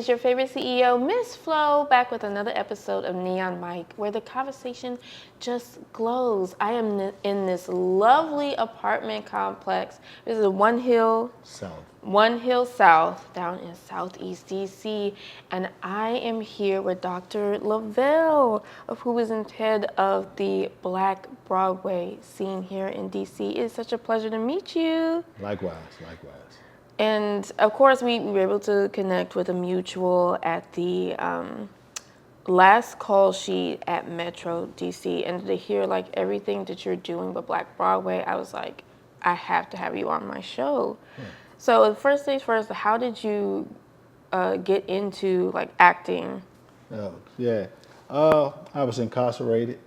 is your favorite CEO, Miss Flo, back with another episode of Neon Mike, where the conversation just glows. I am in this lovely apartment complex. This is One Hill South, down in Southeast DC, and I am here with Dr. Lavelle, who is in head of the Black Broadway scene here in DC. It is such a pleasure to meet you. Likewise. And of course, we were able to connect with a mutual at the last call sheet at Metro DC, and to hear like everything that you're doing with Black Broadway, I was like, I have to have you on my show. So first things first, how did you get into like acting? I was incarcerated,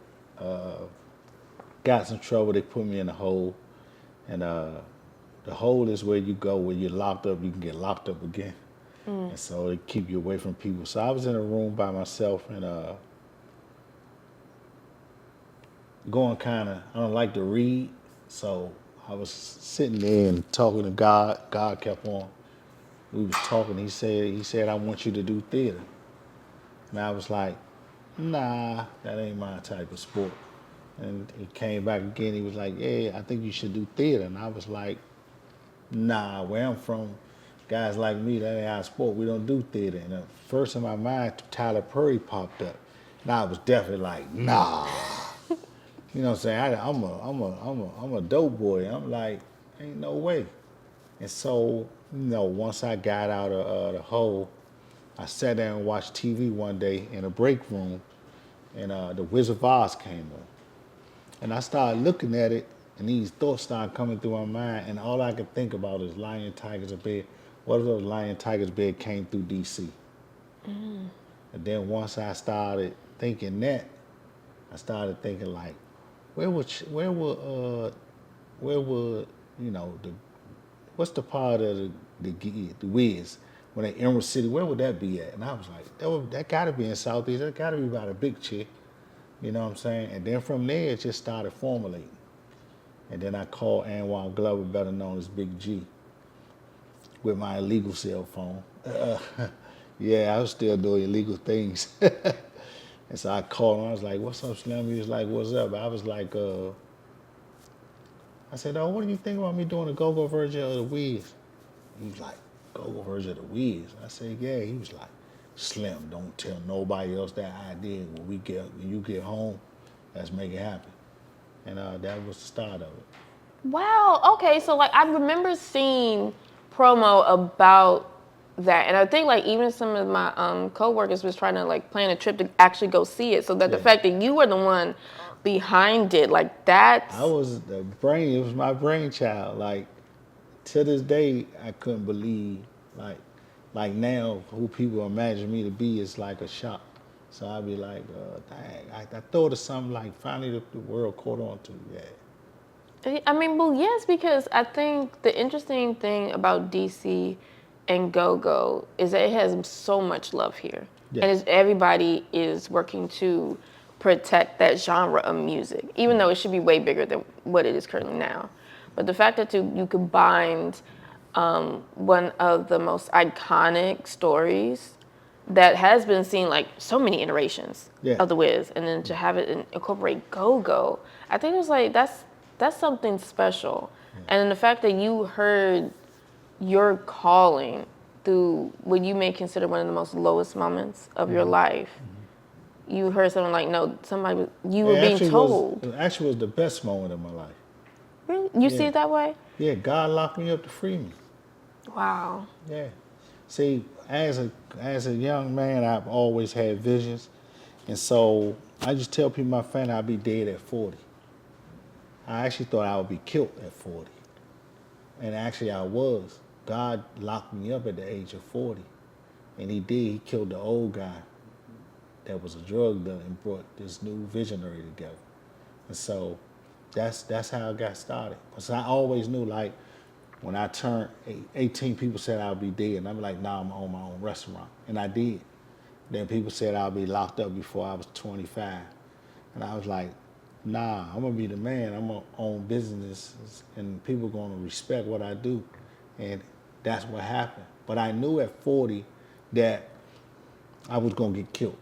got some trouble, they put me in a hole, and the hole is where you go when you're locked up, you can get locked up again. And so they keep you away from people. So I was in a room by myself and going I don't like to read, so I was sitting there and talking to God. God kept on. We was talking, he said, I want you to do theater. And I was like, nah, that ain't my type of sport. And he came back again, he was like, yeah, I think you should do theater. And I was like, nah, where I'm from, guys like me, that ain't our sport. We don't do theater. And the first in my mind, Tyler Perry popped up. And I was definitely like, nah. You know what I'm saying? I'm a dope boy. I'm like, ain't no way. And so, once I got out of the hole, I sat down and watched TV one day in a break room, and The Wizard of Oz came on. And I started looking at it, and these thoughts started coming through my mind, and all I could think about is lion, tigers, and bear. What if those lion, tigers, bear came through D.C.? And then once I started thinking that, I started thinking like, what's the part of the Wiz when they Emerald City? Where would that be at? And I was like, that got to be in Southeast. That got to be by the Big Chick. You know what I'm saying? And then from there, it just started formulating. And then I called Anwar Glover, better known as Big G, with my illegal cell phone. I was still doing illegal things. And so I called him. I was like, what's up, Slim? He was like, what's up? I was like, I said, oh, what do you think about me doing a go-go version of the Wiz? He was like, go-go version of the Wiz? I said, yeah. He was like, Slim, don't tell nobody else that idea. When you get home, let's make it happen. And that was the start of it. Wow. Okay. So like I remember seeing promo about that, and I think like even some of my coworkers was trying to like plan a trip to actually go see it. So that the fact that you were the one behind it, like that. I was it was my brainchild. Like to this day, I couldn't believe like now who people imagine me to be is like a shock. So I'd be like, dang, I thought of something like finally the world caught on to, I mean, well, yes, because I think the interesting thing about DC and Go-Go is that it has so much love here. Yeah. And everybody is working to protect that genre of music, even though it should be way bigger than what it is currently now. But the fact that you combined one of the most iconic stories that has been seen like so many iterations of the Wiz, and then to have it incorporate Go-Go, I think it was like that's something special. And then the fact that you heard your calling through what you may consider one of the most lowest moments of your life. You heard something like, no, you were being told. It actually was the best moment of my life. Really? You see it that way? Yeah, God locked me up to free me. Wow. Yeah. See, as a young man, I've always had visions. And so I just tell people my family I'll be dead at 40. I actually thought I would be killed at 40. And actually I was. God locked me up at the age of 40. And he did. He killed the old guy that was a drug dealer and brought this new visionary together. And so that's how I got started. Because I always knew, like, when I turned 18, people said I'd be dead. And I'm like, nah, I'm gonna own my own restaurant. And I did. Then people said I'll be locked up before I was 25. And I was like, nah, I'm gonna be the man. I'm gonna own businesses and people gonna respect what I do. And that's what happened. But I knew at 40 that I was gonna get killed,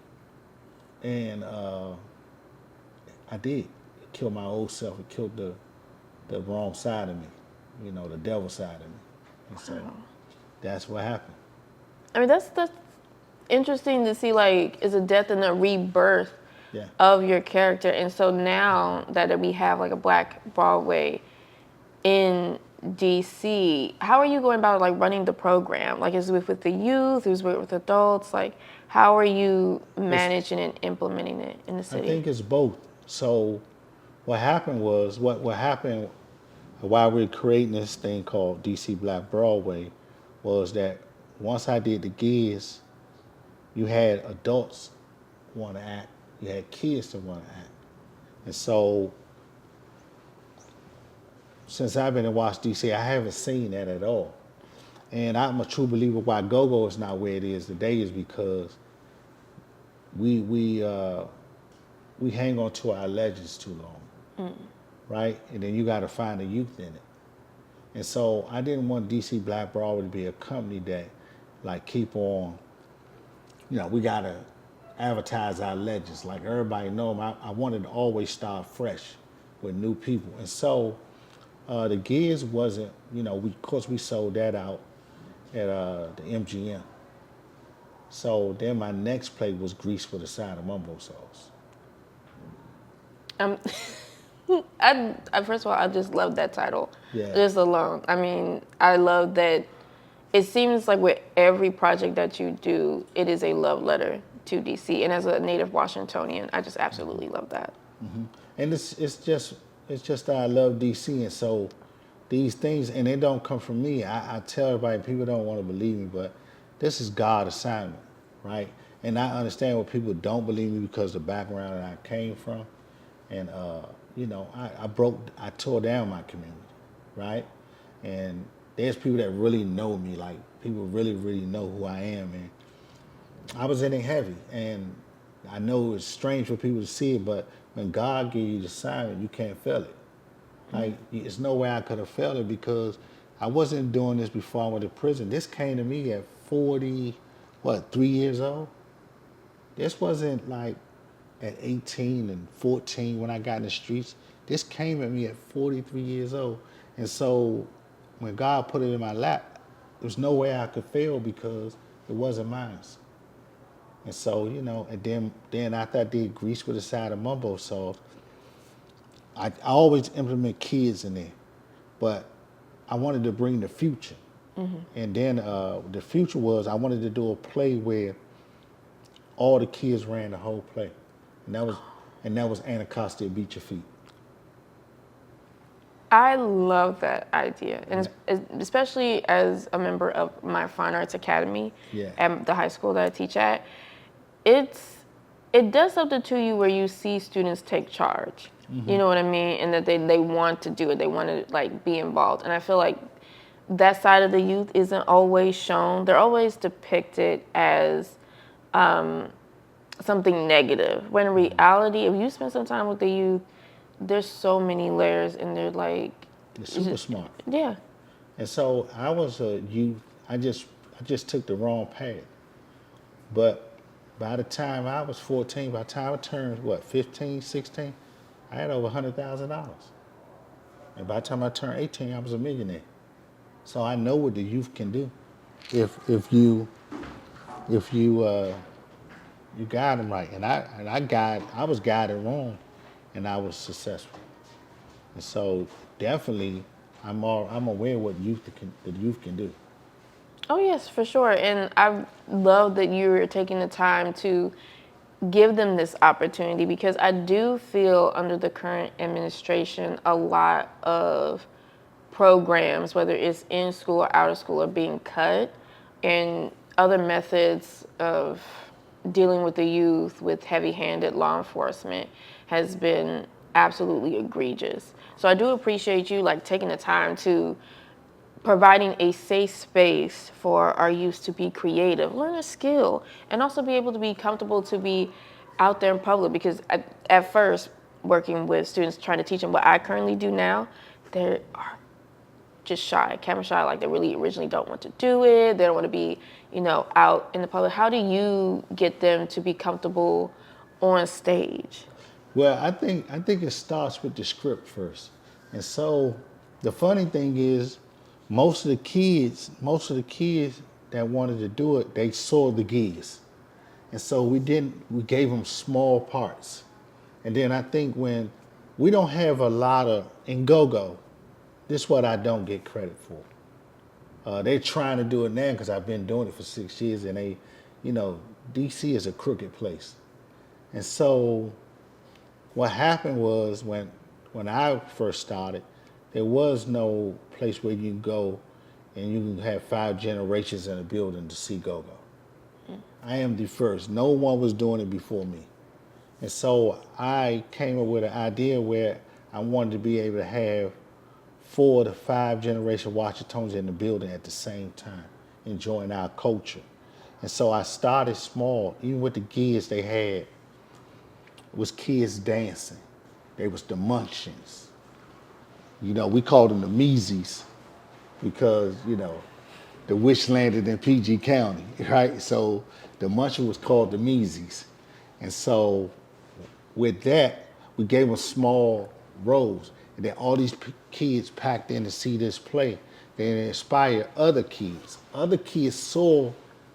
and I did. It killed my old self. It killed the wrong side of me, the devil side of me, and so that's what happened. I mean, that's interesting to see, like, is a death and a rebirth Yeah. of your character. And so now that we have like a Black Broadway in DC, how are you going about like running the program? Like, is it with the youth? Is it with adults? Like, how are you managing and implementing it in the I city? think it's both. So what happened was what happened while we were creating this thing called DC Black Broadway was that once I did the gigs, you had adults want to act, you had kids that want to act. And so since I've been in Washington DC, I haven't seen that at all. And I'm a true believer why Go-Go is not where it is today is because we hang on to our legends too long, right? And then you got to find the youth in it. And so I didn't want DC Black Broadway to be a company that like keep on, we got to advertise our legends. Like everybody know them. I wanted to always start fresh with new people. And so the gigs wasn't, of course we sold that out at the MGM. So then my next play was Grease with a Side of Mumbo Sauce. Um, first of all, I just love that title. Yeah. Just alone. I mean, I love that. It seems like with every project that you do, it is a love letter to DC. And as a native Washingtonian, I just absolutely love that. And it's just that I love DC, and so these things, and they don't come from me. I tell everybody, people don't want to believe me, but this is God's assignment, right? And I understand what people don't believe me because of the background that I came from, and I tore down my community, right? And there's people that really know me, like people really, really know who I am, and I was in it heavy, and I know it's strange for people to see it, but when God gives you the assignment, you can't fail it. Like, there's no way I could have failed it because I wasn't doing this before I went to prison. This came to me at 3 years old? This wasn't like at 18 and 14 when I got in the streets. This came at me at 43 years old. And so when God put it in my lap, there's no way I could fail because it wasn't mine. And so, and then after I did Grease with a Side of Mumbo Sauce, I always implement kids in there, but I wanted to bring the future. And then the future was I wanted to do a play where all the kids ran the whole play. And that was Anacostia Beat Your Feet. I love that idea, and especially as a member of my Fine Arts Academy at the high school that I teach at, it does something to you where you see students take charge. You know what I mean? And that they want to do it. They want to like be involved. And I feel like that side of the youth isn't always shown. They're always depicted as something negative. When in reality, if you spend some time with the youth, there's so many layers, and they're like They're super smart. Yeah. And so I was a youth. I just took the wrong path. But by the time I was 14, by the time I turned 15, 16, I had over $100,000. And by the time I turned 18, I was a millionaire. So I know what the youth can do if you guide them right. And I was guided wrong, and I was successful. And so definitely, I'm aware of what the youth can do. Oh yes, for sure. And I love that you're taking the time to give them this opportunity, because I do feel under the current administration a lot of programs, whether it's in school or out of school, are being cut, and other methods of dealing with the youth with heavy-handed law enforcement has been absolutely egregious. So I do appreciate you like taking the time to providing a safe space for our youth to be creative, learn a skill, and also be able to be comfortable to be out there in public. Because at first, working with students, trying to teach them what I currently do now, there are just shy, camera shy, like they really originally don't want to do it. They don't want to be, out in the public. How do you get them to be comfortable on stage? Well, I think it starts with the script first. And so the funny thing is most of the kids that wanted to do it, they saw the gigs. And so we gave them small parts. And then I think when we don't have a lot of, in go-go, this is what I don't get credit for. They're trying to do it now because I've been doing it for 6 years, and DC is a crooked place. And so what happened was when I first started, there was no place where you can go and you can have 5 generations in a building to see go-go. I am the first. No one was doing it before me. And so I came up with an idea where I wanted to be able to have 4 to 5 generation Washingtons in the building at the same time, enjoying our culture. And so I started small. Even with the kids they had, was kids dancing. They was the munchkins. We called them the Measies because, the witch landed in PG County, right? So the munchkin was called the Measies. And so with that, we gave them small roles. And then all these kids packed in to see this play. They inspired other kids. Other kids saw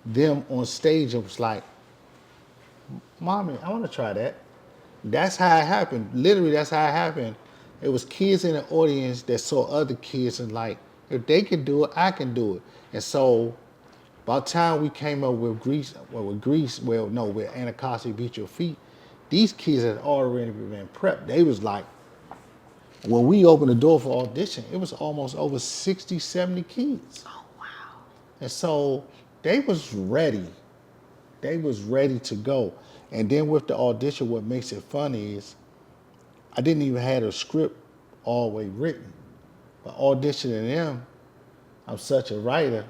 them on stage and was like, Mommy, I want to try that. That's how it happened. Literally, that's how it happened. It was kids in the audience that saw other kids and like, if they can do it, I can do it. And so by the time we came up with with Anacostia Beat Your Feet, these kids had already been prepped. They was like, when we opened the door for audition, it was almost over 60, 70 kids. Oh, wow. And so they was ready. They was ready to go. And then with the audition, what makes it funny is I didn't even have a script all the way written. But auditioning them, I'm such a writer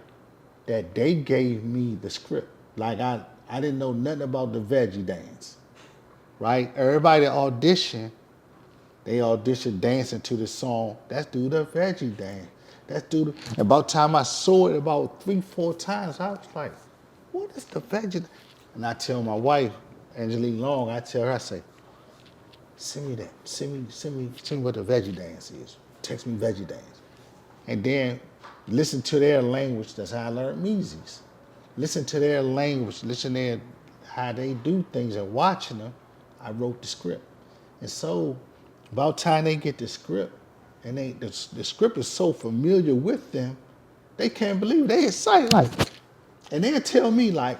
that they gave me the script. Like I didn't know nothing about the veggie dance, right? Everybody auditioned, they auditioned dancing to the song. Let's do the veggie dance. And about the time I saw it about 3, 4 times, I was like, what is the veggie? And I tell my wife, Angelique Long, I tell her, I say, send me that. Send me what the veggie dance is. Text me veggie dance. And then listen to their language. That's how I learned Measies. Listen to their language. Listen to how they do things. And watching them, I wrote the script. And so about time they get the script, and the script is so familiar with them, they can't believe it. They excited like, and they'll tell me like,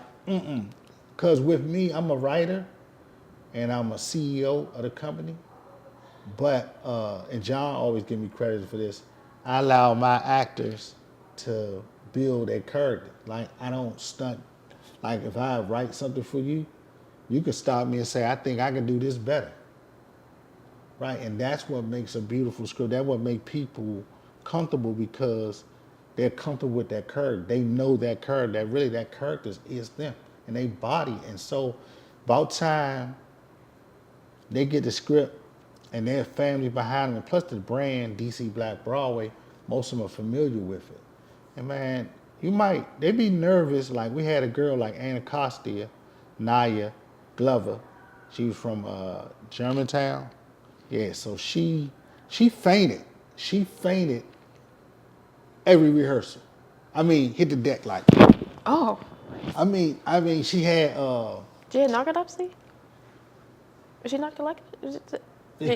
because with me, I'm a writer, and I'm a CEO of the company. But and John always give me credit for this. I allow my actors to build a character. Like I don't stunt. Like if I write something for you, you can stop me and say, I think I can do this better. Right? And that's what makes a beautiful script. That's what makes people comfortable because they're comfortable with that character. They know that character, that character is them. And they body. And so about time they get the script and their family behind them, and plus the brand DC Black Broadway, most of them are familiar with it. And man, they be nervous. Like we had a girl like Anacostia, Naya Glover. She was from Germantown. Yeah, so she fainted. She fainted every rehearsal. I mean, hit the deck like. Oh. I mean, she had. She had narcolepsy? Was she narcoleptic?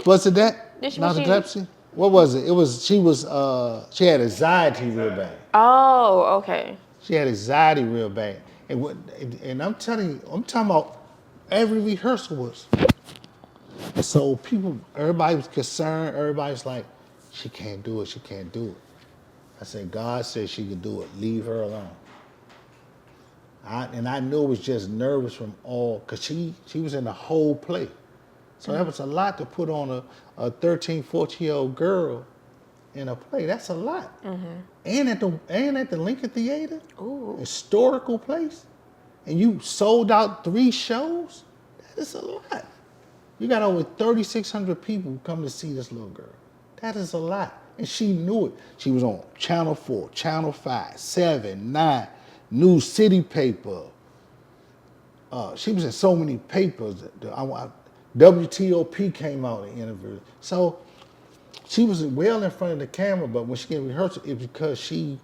Was it that? Did she? Narcolepsy? What was it? She had anxiety real bad. Oh, okay. She had anxiety real bad. And I'm talking about every rehearsal was. And so everybody was concerned. Everybody's like, she can't do it. She can't do it. I said, God said she could do it. Leave her alone. I knew it was just nervous from all, because she was in the whole play. So that was a lot to put on a 13, 14-year-old girl in a play. That's a lot. And at the Lincoln Theater, historical place, and you sold out 3 shows, that is a lot. You got over 3,600 people who come to see this little girl. That is a lot. And she knew it. She was on Channel 4, Channel 5, 7, 9, New City Paper. She was in so many papers. WTOP came out and interviewed. So she was well in front of the camera, but when she get rehearsal, it's because she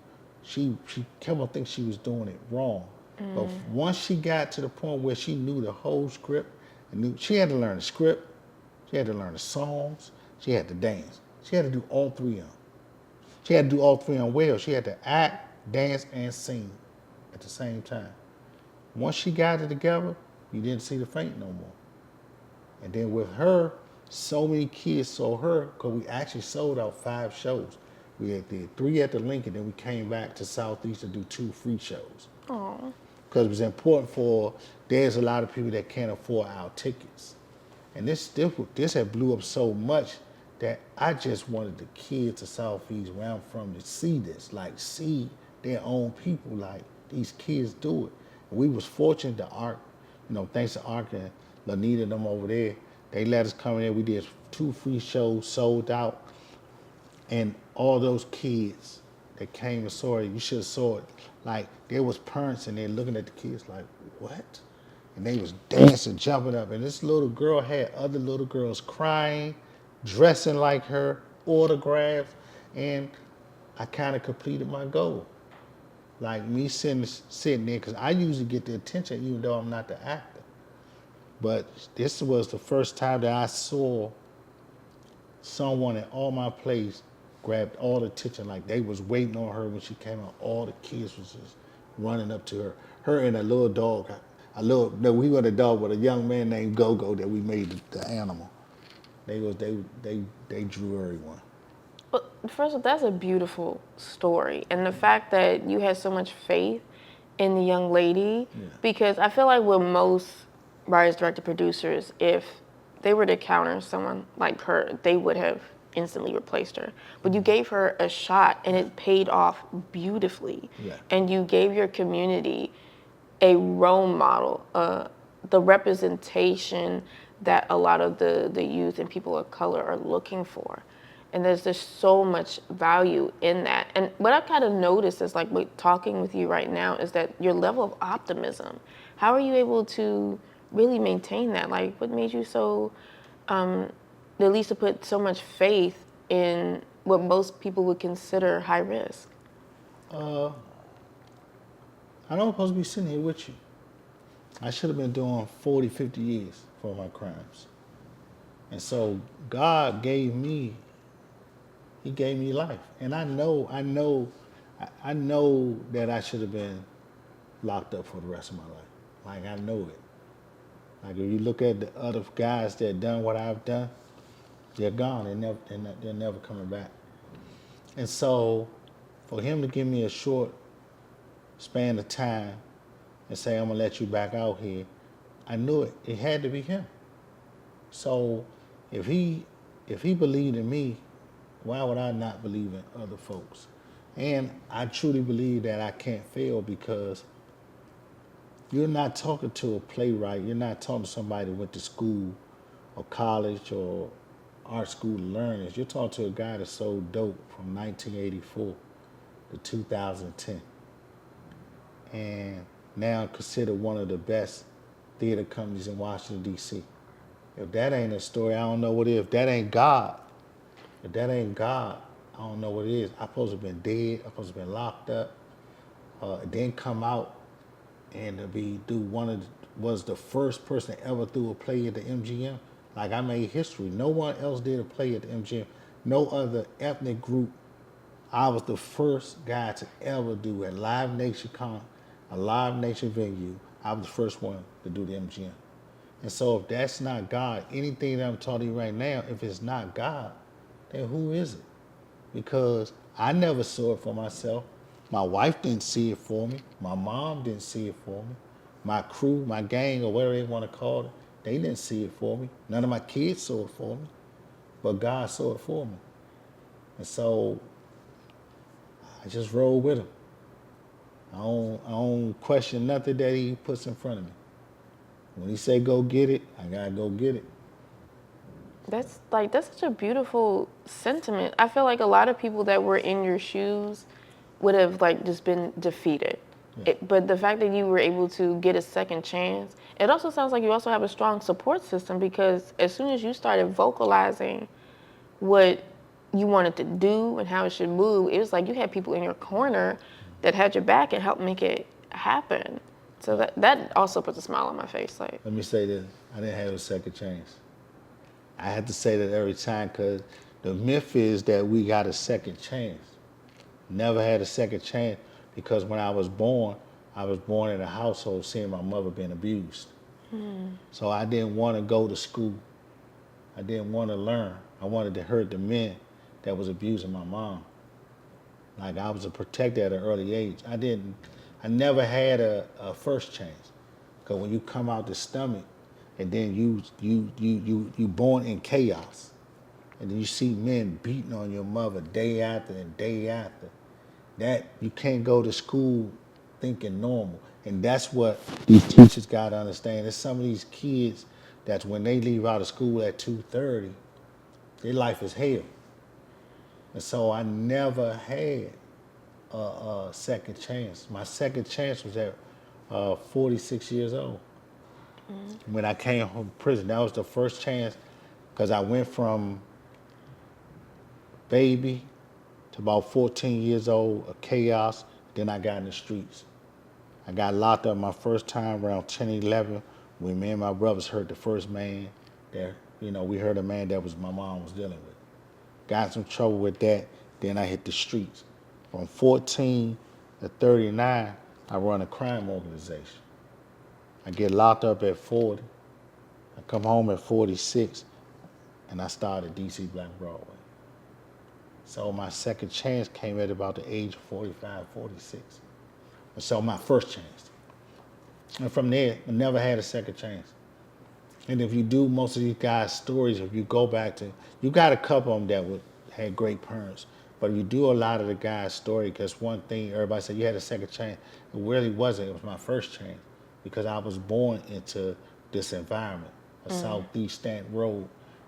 kept on thinking she was doing it wrong. But once she got to the point where she knew the whole script, and she had to learn the script, she had to learn the songs, she had to dance. She had to do all three of them. She had to do all three of them well. She had to act, dance, and sing at the same time. Once she got it together, you didn't see the faint no more. And then with her, so many kids saw her because we actually sold out 5 shows. We did 3 at the Lincoln, then we came back to Southeast to do 2 free shows. Oh. Because it was important there's a lot of people that can't afford our tickets. And this had blew up so much that I just wanted the kids of Southeast where I'm from to see this, like see their own people, like these kids do it. And we was fortunate to Ark, thanks to Ark and Lanita and them over there, they let us come in there. We did 2 free shows, sold out. And all those kids that came and saw it, you should have saw it. Like, there was parents in there looking at the kids like, what? And they was dancing, jumping up. And this little girl had other little girls crying, dressing like her, autographs. And I kind of completed my goal. Like me sitting there, because I usually get the attention even though I'm not the actor. But this was the first time that I saw someone in all my plays grabbed all the attention, like they was waiting on her when she came out. All the kids was just running up to her. Her and a little dog, we were a dog, but a young man named Go-Go that we made the animal. They drew everyone. But first of all, that's a beautiful story. And the fact that you had so much faith in the young lady, because I feel like with most writers, director, producers, if they were to counter someone like her, they would have instantly replaced her. But you gave her a shot and it paid off beautifully. Yeah. And you gave your community a role model, the representation that a lot of the youth and people of color are looking for. And there's just so much value in that. And what I kind of noticed is like talking with you right now is that your level of optimism, how are you able to really maintain that? Like what made you so, at least to put so much faith in what most people would consider high risk? I don't supposed to be sitting here with you. I should have been doing 40, 50 years for my crimes. And so God gave me life. And I know that I should have been locked up for the rest of my life. Like I know it. Like if you look at the other guys that done what I've done, they're gone. They're never coming back. And so for him to give me a short span of time and say, I'm gonna let you back out here, I knew it. It had to be him. So if he believed in me, why would I not believe in other folks? And I truly believe that I can't fail because you're not talking to a playwright. You're not talking to somebody that went to school or college or art school to learn this. You're talking to a guy that sold dope from 1984 to 2010. And now considered one of the best theater companies in Washington, D.C. If that ain't a story, I don't know what is. If that ain't God, I don't know what it is. I'm supposed to have been dead. I'm supposed to have been locked up. Then come out and was the first person that ever threw a play at the MGM. Like I made history. No one else did a play at the MGM. No other ethnic group. I was the first guy to ever do a Live Nation venue. I was the first one to do the MGM. And so if that's not God, anything that I'm telling you right now, if it's not God, then who is it? Because I never saw it for myself. My wife didn't see it for me. My mom didn't see it for me. My crew, my gang, or whatever they want to call it, they didn't see it for me. None of my kids saw it for me. But God saw it for me. And so I just roll with him. I don't question nothing that he puts in front of me. When he say go get it, I gotta go get it. That's such a beautiful sentiment. I feel like a lot of people that were in your shoes would have like just been defeated. Yeah. But the fact that you were able to get a second chance, it also sounds like you also have a strong support system, because as soon as you started vocalizing what you wanted to do and how it should move, it was like you had people in your corner that had your back and helped make it happen. So that also puts a smile on my face. Like, Let me say this: I didn't have a second chance. I had to say that every time because the myth is that we got a second chance. Never had a second chance because when I was born in a household seeing my mother being abused. So I didn't want to go to school. I didn't want to learn. I wanted to hurt the men that was abusing my mom. Like I was a protector at an early age. I never had a first chance. Because when you come out the stomach and then you born in chaos. And then you see men beating on your mother day after and day after. That you can't go to school thinking normal. And that's what these teachers got to understand. There's some of these kids that when they leave out of school at 2:30, their life is hell. And so I never had a second chance. My second chance was at 46 years old. When I came home from prison, that was the first chance because I went from baby to about 14 years old, a chaos. Then I got in the streets. I got locked up my first time around 10, 11 when me and my brothers heard the first man that, we heard a man that was my mom was dealing with. Got in some trouble with that. Then I hit the streets. From 14 to 39, I run a crime organization. I get locked up at 40. I come home at 46, and I started DC Black Broadway. So my second chance came at about the age of 45, 46. And so my first chance. And from there, I never had a second chance. And if you do most of these guys' stories, if you go back to, you got a couple of them that had great parents. But if you do a lot of the guys' story, because one thing everybody said, you had a second chance. It really wasn't. It was my first chance because I was born into this environment, a Southeast Stanton Road,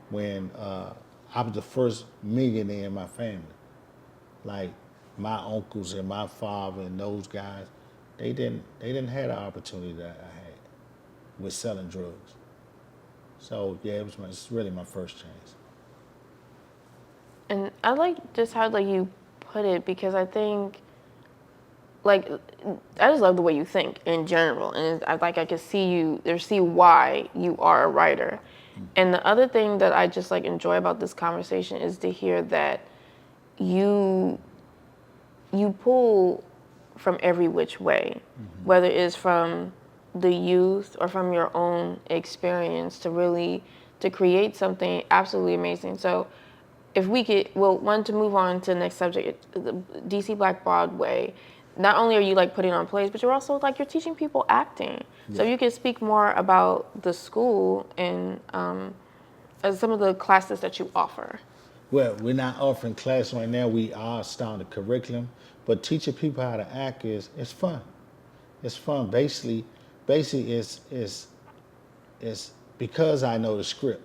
when I was the first millionaire in my family. Like my uncles and my father and those guys, they didn't have the opportunity that I had with selling drugs. So yeah, it's really my first chance. and I like just how like you put it, because I think like I just love the way you think in general, and I can see why you are a writer. And the other thing that I just like enjoy about this conversation is to hear that you pull from every which way, whether it's from the youth or from your own experience to create something absolutely amazing. So if we could, well, one, to move on to the next subject, the DC Black Broadway, not only are you like putting on plays, but you're also like you're teaching people acting. So if you could speak more about the school and some of the classes that you offer. Well, we're not offering class right now. We are starting the curriculum, but teaching people how to act it's fun. It's fun. Basically, it's because I know the script.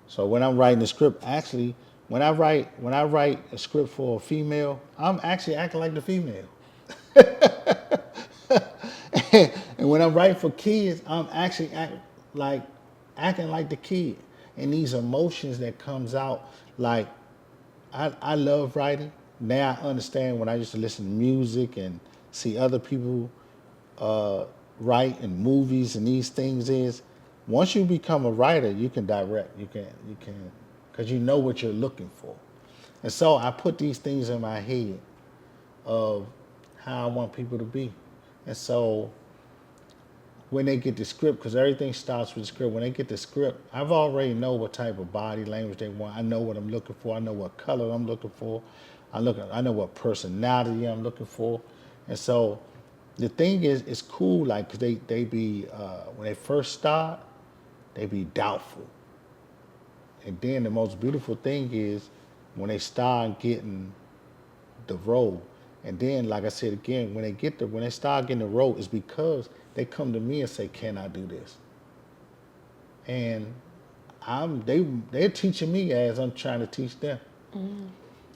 So when I'm writing the script, actually, when I write a script for a female, I'm actually acting like the female. And when I'm writing for kids, I'm actually acting like the kid. And these emotions that comes out, like I love writing. Now I understand when I used to listen to music and see other people write in movies and these things is once you become a writer, you can direct. You can because you know what you're looking for. And so I put these things in my head of how I want people to be. And so when they get the script, because everything starts with the script, when they get the script, I've already know what type of body language they want. I know what I'm looking for. I know what color I'm looking for. I know what personality I'm looking for. And so the thing is, it's cool, like, cause they be, when they first start, they be doubtful. And then the most beautiful thing is when they start getting the role. And then, like I said again, when they start getting the role, it's because they come to me and say, "Can I do this?" And they're teaching me as I'm trying to teach them.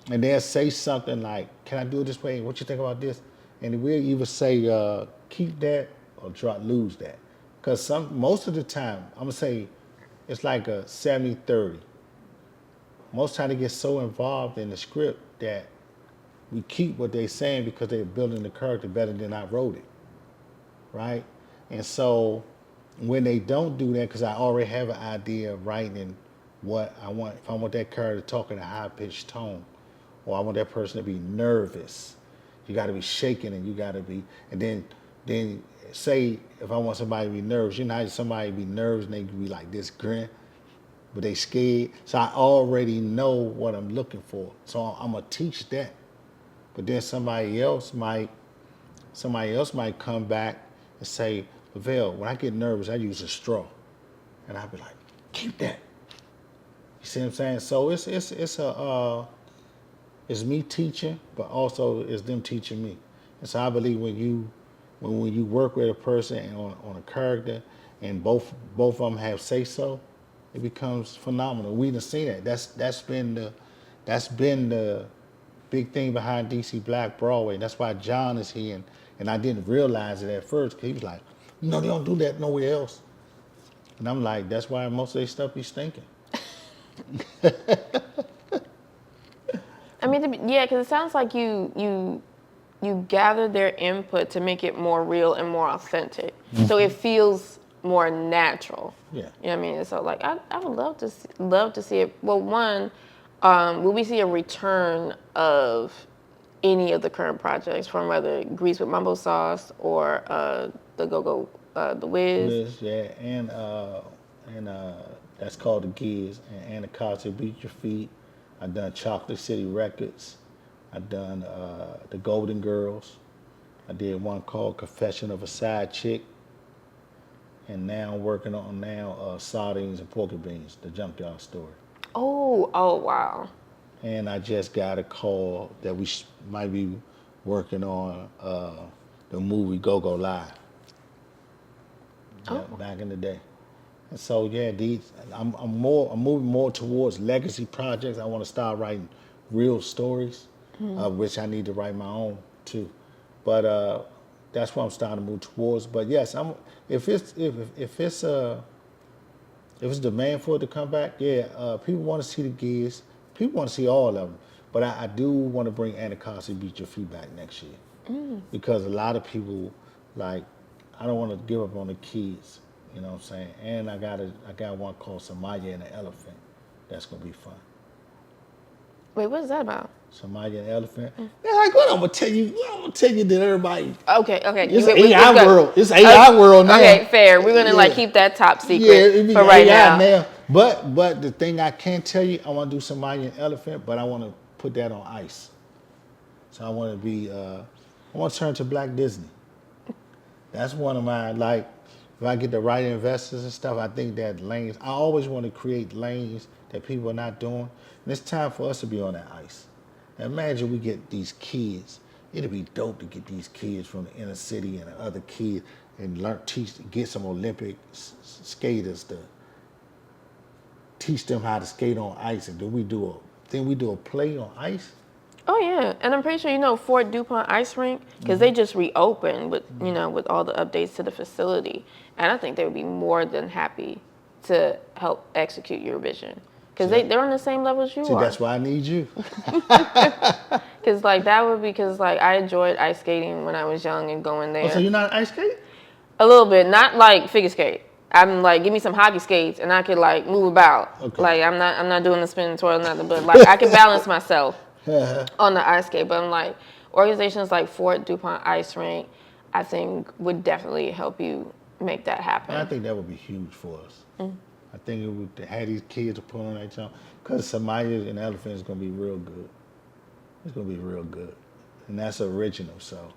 And they'll say something like, "Can I do it this way? What you think about this?" And we'll either say, "Keep that" or lose that. Because most of the time, I'm gonna say it's like a 70-30. Most time they get so involved in the script that we keep what they're saying because they're building the character better than I wrote it, right? And so when they don't do that, because I already have an idea of writing what I want, if I want that character to talk in a high-pitched tone, or I want that person to be nervous, you got to be shaking and you got to be, and then say if I want somebody to be nervous, you know how somebody be nervous and they can be like this grin, but they scared. So I already know what I'm looking for. So I'm gonna teach that. But then somebody else might come back and say, "Lavelle, when I get nervous, I use a straw," and I'll be like, "Keep that." You see what I'm saying? So it's me teaching, but also it's them teaching me. And so I believe when you work with a person and on a character, and both of them have say so, it becomes phenomenal. We done seen that. That's been the big thing behind DC Black Broadway. That's why John is here, and I didn't realize it at first because he was like, "No, they don't do that nowhere else." And I'm like, that's why most of their stuff be stinking. I mean, yeah, because it sounds like you gather their input to make it more real and more authentic, so it feels more natural. Yeah. You know what I mean? So like, I would love to see it. Well, one, will we see a return of any of the current projects from whether Grease with Mumbo Sauce or the the Wiz? Liz, yeah, and that's called the Giz, and Anacostia Beat Your Feet. I've done Chocolate City Records. I've done the Golden Girls. I did one called Confession of a Side Chick. And now I'm working on Sardines and Porky Beans, the Junkyard Story. Oh, wow. And I just got a call that we might be working on the movie Go Go Live. Yeah, back in the day. And so yeah, I'm moving more towards legacy projects. I want to start writing real stories, which I need to write my own too. But that's what I'm starting to move towards. But yes, if it's demand for it to come back, yeah, people want to see the gigs. People want to see all of them. But I do want to bring Anacostia Beat Your Feet back next year. Because a lot of people, like, I don't want to give up on the kids. You know what I'm saying? And I got one called Samaya and the Elephant. That's going to be fun. Wait, what is that about? Samaya and the Elephant. Man, like, what I'm going to tell you? What I'm going to tell you that everybody... Okay. It's AI world. It's AI world now. Okay, fair. We're going to like keep that top secret for right now. But the thing I can't tell you, I want to do Samaya and Elephant, but I want to put that on ice. So I want to be... I want to turn to Black Disney. That's one of my, like, if I get the right investors and stuff, I think that lanes, I always want to create lanes that people are not doing. And it's time for us to be on that ice. Now imagine we get these kids. It'd be dope to get these kids from the inner city and the other kids and get some Olympic skaters to teach them how to skate on ice. And then we do a play on ice. Oh yeah, and I'm pretty sure you know Fort DuPont Ice Rink because they just reopened with with all the updates to the facility, and I think they would be more than happy to help execute your vision because they're on the same level as you are. That's why I need you. Because like I enjoyed ice skating when I was young and going there. Oh, so you're not ice skating? A little bit, not like figure skate. I'm like, give me some hockey skates and I could like move about. Okay. Like I'm not doing the spin and twirl nothing, but like I can balance myself. On the ice skate, but I'm like, organizations like Fort DuPont Ice Rink, I think would definitely help you make that happen. And I think that would be huge for us. I think it would have these kids to put on that jump because Samaya and Elephant is going to be real good. It's going to be real good, and that's original. So,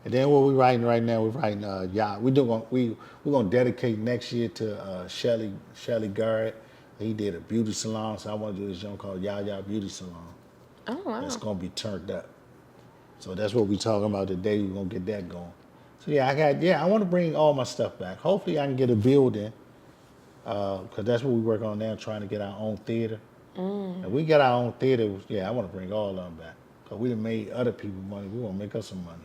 and then what we're writing right now, we're writing we're going to dedicate next year to Shelly Garrett. He did a beauty salon, so I want to do this joint called Ya Beauty Salon. Oh, wow. It's going to be turned up. So that's what we're talking about today. We're going to get that going. So I want to bring all my stuff back. Hopefully I can get a building because that's what we work on now, trying to get our own theater. If we get our own theater, yeah, I want to bring all of them back. Because we done made other people money. We want to make us some money.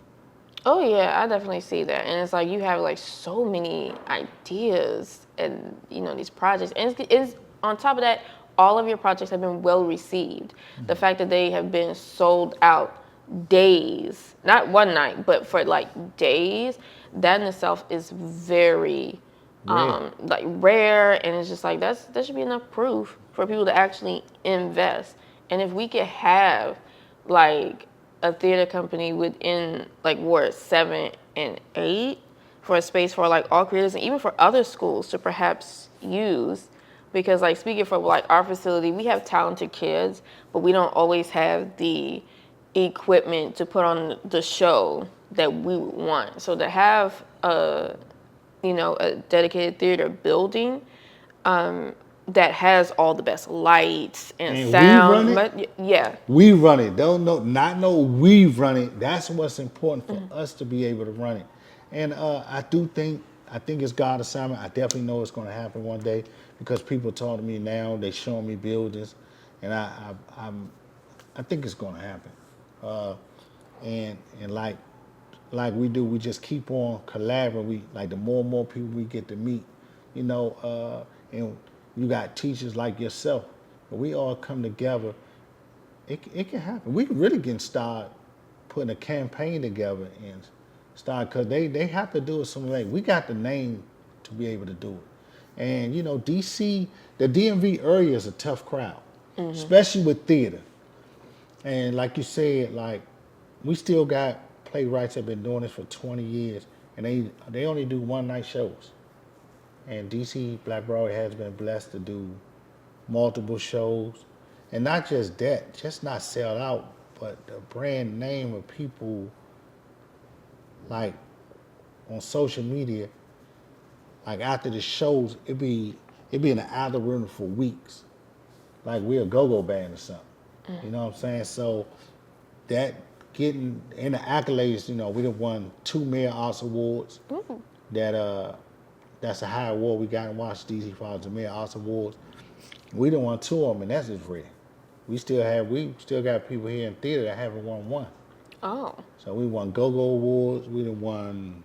Oh yeah, I definitely see that, and it's like you have like so many ideas and these projects, and it's on top of that, all of your projects have been well received. The fact that they have been sold out days, not one night, but for like days, that in itself is very Rare. like rare, and it's just like that should be enough proof for people to actually invest. And if we could have like a theater company within like Ward 7 and 8 for a space for like all creators and even for other schools to perhaps use, because like speaking for like our facility, we have talented kids, but we don't always have the equipment to put on the show that we would want. So to have a dedicated theater building that has all the best lights and And we run sound. it. But yeah. We run it. Don't know, not know we run it. That's what's important for us to be able to run it. And I think it's God's assignment. I definitely know it's going to happen one day because people talk to me now. They showing me buildings, and I think it's going to happen. And like we do, we just keep on collaborating. We like the more and more people we get to meet, and you got teachers like yourself. But we all come together. It can happen. We really can start putting a campaign together and start, because they have to do it some way. We got the name to be able to do it. And DC, the DMV area is a tough crowd, especially with theater. And like you said, like we still got playwrights that have been doing this for 20 years, and they only do one night shows. And DC Black Broadway has been blessed to do multiple shows, and not just that, just not sell out, but the brand name of people like on social media, like after the shows, it be in the algorithm for weeks, like we're a go-go band or something. You know what I'm saying? So that getting in the accolades, we done won 2 Mayor Arts Awards. That's a high award we got in Washington D.C. for the Mayor Arts Awards. We done won 2 of them, and that's just rare. We still got people here in theater that haven't won one. Oh. So we won Go-Go Awards. We done won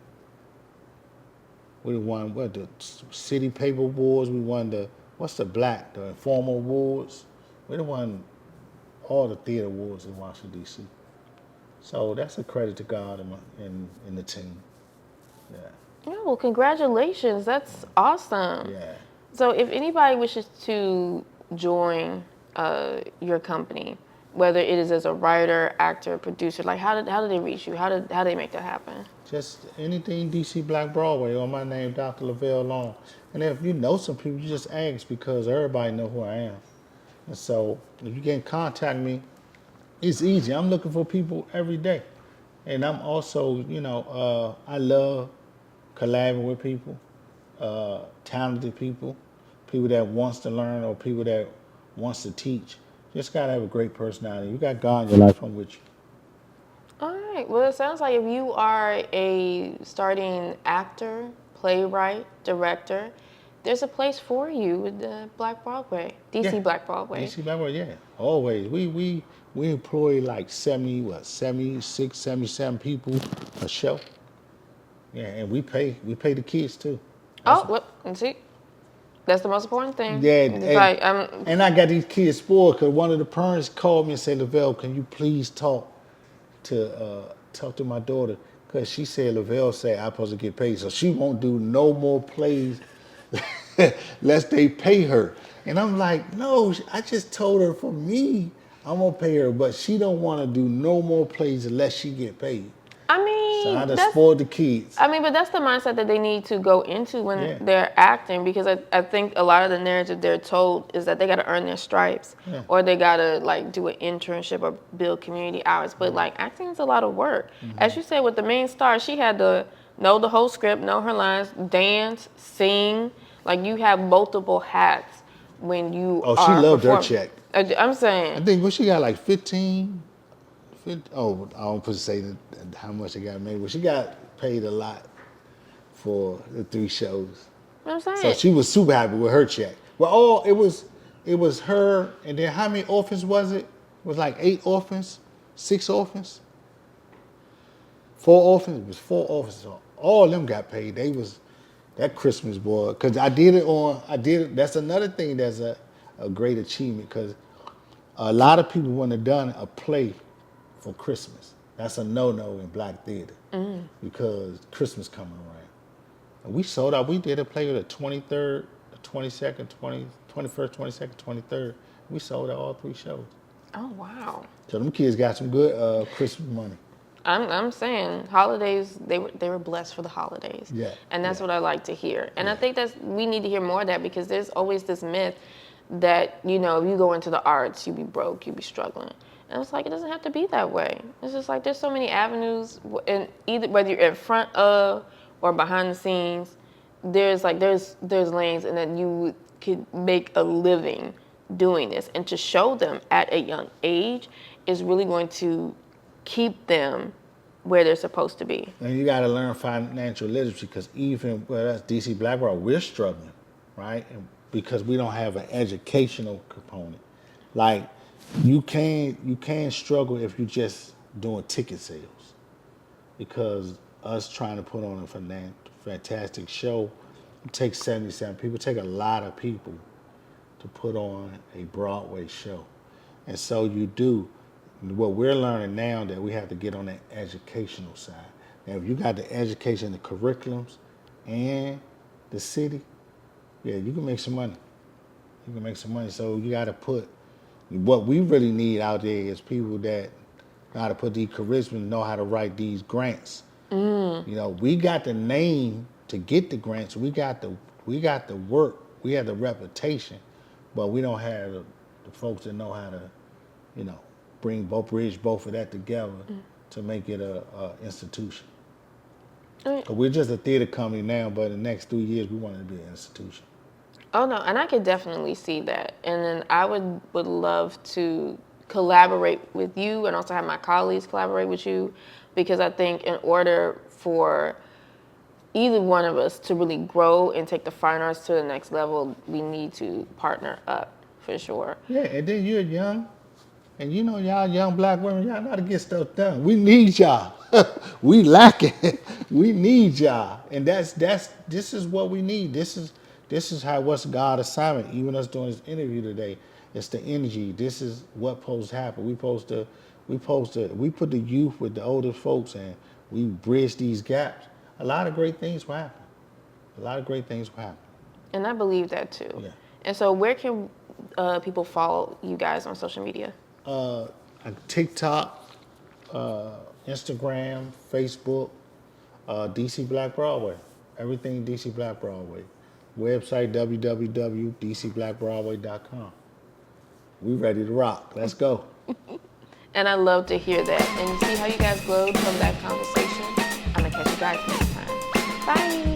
what, the City Paper Awards. We won the Informer Awards. We done won all the theater awards in Washington D.C. So that's a credit to God and the team. Yeah. Yeah, well, congratulations. That's awesome. Yeah. So if anybody wishes to join your company, whether it is as a writer, actor, producer, like how do they reach you? How do they make that happen? Just anything DC Black Broadway, or my name, Dr. Lavelle Long. And if you know some people, you just ask, because everybody know who I am. And so if you can contact me, it's easy. I'm looking for people every day. And I'm also, I love collaborating with people, talented people that wants to learn, or people that wants to teach. Just gotta have a great personality. You got God in your life, I'm with you. All right. Well, it sounds like if you are a starting actor, playwright, director, there's a place for you with the Black Broadway, DC Yeah. Black Broadway. DC Black Broadway, yeah, always. We employ like 76, 77 people a show. Yeah, and we pay the kids too. And see, that's the most important thing. Yeah, It's like, and I got these kids spoiled because one of the parents called me and said, Lavelle, can you please talk to my daughter? Because she said Lavelle said I'm supposed to get paid, so she won't do no more plays lest they pay her. And I'm like, no, I just told her for me, I'm gonna pay her, but she don't want to do no more plays unless she get paid. I mean, So I just spoiled the kids. I mean, but that's the mindset that they need to go into when they're acting, because I think a lot of the narrative they're told is that they got to earn their stripes, or they got to like do an internship or build community hours. But like acting is a lot of work. As you said, with the main star, she had to know the whole script, know her lines, dance, sing. Like you have multiple hats when you are she loved her performing. check. I'm saying. I think she got like 15. I don't put to say how much she got made, but she got paid a lot for the 3 shows. I'm So saying. she was super happy with her check. Well, it was her, and then how many orphans was it? It was like 8 orphans, 6 orphans, 4 orphans. It was 4 orphans. So all of them got paid. They was that Christmas, boy. Because I did it. That's another thing that's a great achievement, because a lot of people wouldn't have done a play for Christmas. That's a no-no in black theater, because Christmas coming around. And we sold out. We did a play the 23rd, the 22nd, 21st, 22nd, 23rd. We sold out all 3 shows. Oh wow. So them kids got some good Christmas money. I'm saying holidays, they were blessed for the holidays. Yeah, And that's yeah. what I like to hear. And I Yeah. think we need to hear more of that, because there's always this myth that, if you go into the arts, you be broke, you be struggling. And it's like, it doesn't have to be that way. It's just like, there's so many avenues, and either whether you're in front of or behind the scenes, there's lanes, and then you could make a living doing this. And to show them at a young age is really going to keep them where they're supposed to be. And you got to learn financial literacy, because even that's DC Black Broadway, we're struggling, right? And because we don't have an educational component. Like you can struggle if you're just doing ticket sales, because us trying to put on a fantastic show, it takes 77 people. It takes a lot of people to put on a Broadway show, and so you do. What we're learning now, that we have to get on the educational side. Now, if you got the education, the curriculums, and the city, yeah, you can make some money. You can make some money. So you got to put, what we really need out there is people that know how to put these curriculums, know how to write these grants. We got the name to get the grants. We got the work. We have the reputation, but we don't have the folks that know how to, bridge both of that together to make it a institution. Right. We're just a theater company now, but in the next 3 years we want it to be an institution. Oh no, and I could definitely see that. And then I would love to collaborate with you, and also have my colleagues collaborate with you, because I think in order for either one of us to really grow and take the fine arts to the next level, we need to partner up for sure. Yeah, and then you're young, and y'all young black women, y'all know how to get stuff done. We need y'all. We lacking. We need y'all, and this is what we need. This is what's God's assignment. Even us doing this interview today, it's the energy. This is what supposed to happen. We put the youth with the older folks, and we bridge these gaps. A lot of great things will happen. And I believe that too. Yeah. And so where can people follow you guys on social media? TikTok, Instagram, Facebook, DC Black Broadway. Everything DC Black Broadway. Website www.dcblackbroadway.com. We ready to rock. Let's go. And I love to hear that. And see how you guys glowed from that conversation. I'm going to catch you guys next time. Bye.